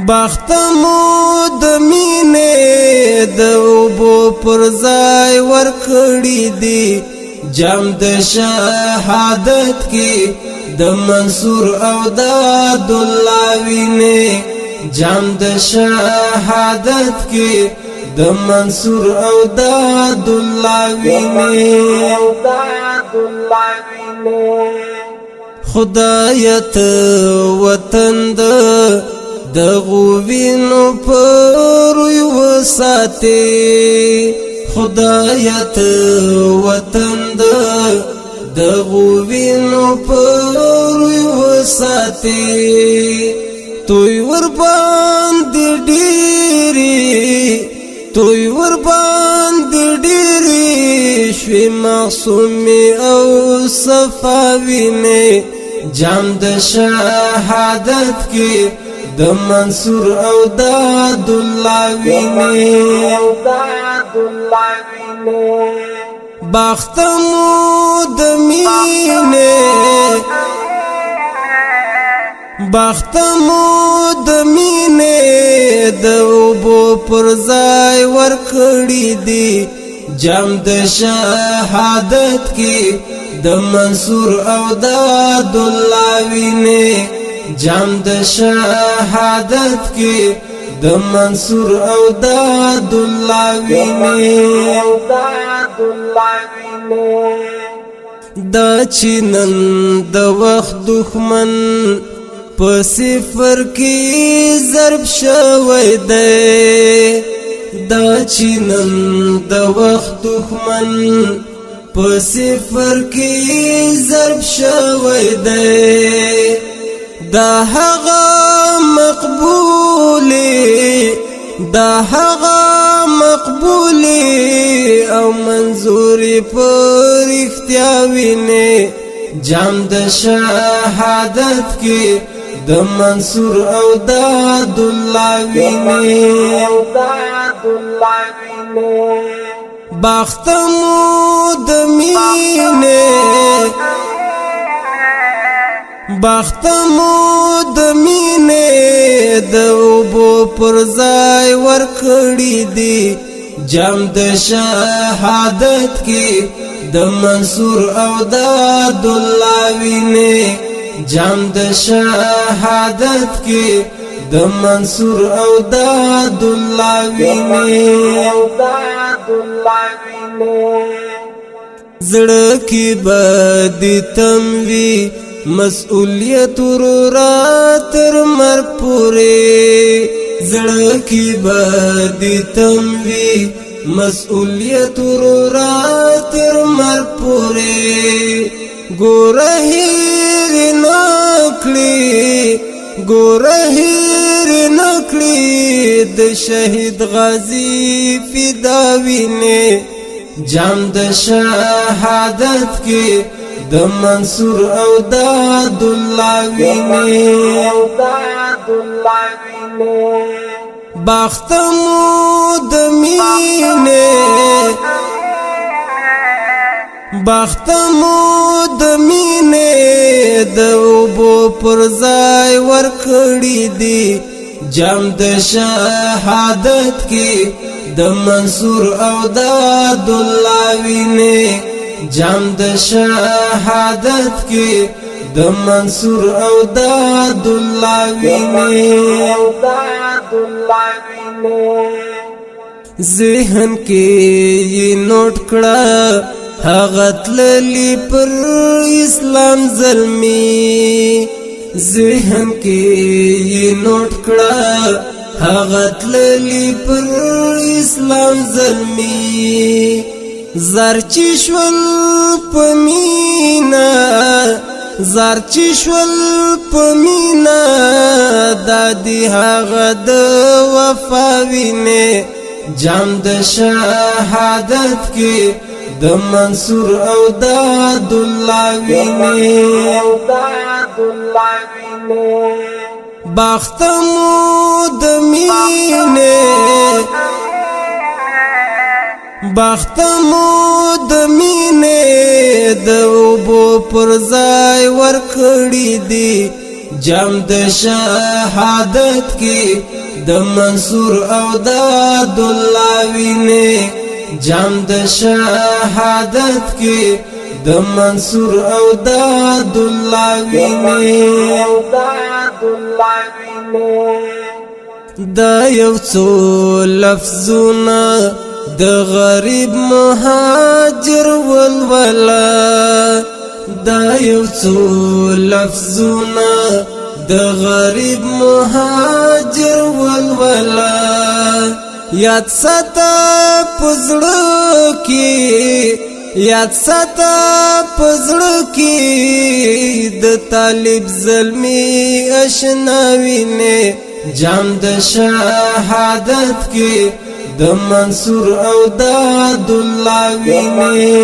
بختمو د مینه د اوبو پر ځای ورکړی دی جام د شهادت کې د منصور او د عبدالله وینه جام د شهادت کې د منصور او د عبدالله وینه خدایت وطن د غوینو پر وساته خدایت وطن د غوینو پر وساته توي ور باندې ډېری شوي معصوم او صفاوینه جام د شهادت کې د منصور او د عبدالله وینه بختمو د مینه د اوبو پر ځای ورکړی دی جام د شهادت کې د منصور او د عبدالله وینه جام د شهادت کې د منصور او د عبدالله وینه دا چینن د وخت دښمن په صفر کې ضرب شوی دی دا چینن د وخت دښمن په صفر کې ضرب شوی دی دا هغه مقبولی او منظوری پر اختیا وینه جام د شهادت کې د منصور او د عبدالله وینه بختمو د مینه د اوبو پر ځای ورکړی دی جام د شهادت کې د منصور او د عبدالله وینه جام د شهادت کې د منصور او د عبدالله وینه زړه کې بدی تموي مسئولیت ورورا تر مرګ پورې زړه کې بدی تموي مسئولیت ورورا تر مرګ پورې ګوره هیر نکړي د شهید غازی فدا وینه جام د شهادت کې د منصور او د عبدالله وینه بختمو د مینه د اوبو پر ځای ورکړی دی جام د شهادت کې د منصور او د عبدالله وینه جام د شهادت کې د منصور او د عبدالله وینه ذهن کې نوٹ کړه هغه تللی پر اسلام ظلمي ذهن کې نوٹ کړه هغه تللی پر اسلام ظلمي زرچی شول پمینا دادی هغه د وفا وینه جام د شهادت کې د منصور او د عبدالله وینه بختمو د مینه بختمو د مینې د اوبو پر ځای ورکړی دی جام د شهادت کې د منصور او د عبدالله وینې جام د شهادت کې د منصور او د عبدالله وینې دا یو څو لفظونه د غریب مهاجر ولولا دا یو څو لفظونه د غریب مهاجر ولولا یاد ساته پزړه کې یاد ساته پزړه کې د طالب زلمی آشنا وینې جام د شهادت کې د منصور او د عبدالله وینې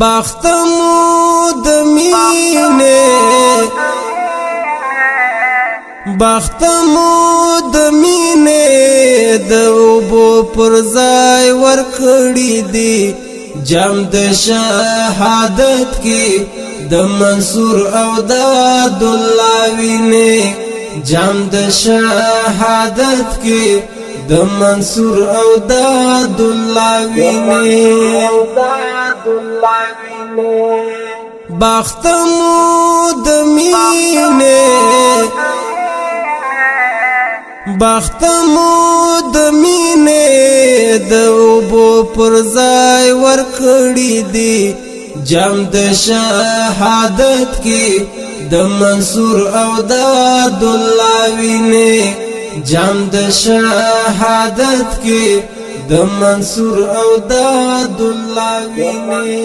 بختمو د مینې بختمو د مینې د اوبو پر ځای ورکړی دی جام د شهادت کې د منصور او د عبدالله وینې جام د شهادت کې د منصور او د عبدالله وینې بختمو د مینې بختمو د مینې د اوبو پر ځای ورکړی دی جام د شهادت کې د منصور او د عبدالله وینې جام د شهادت کې د منصور او د عبدالله وینې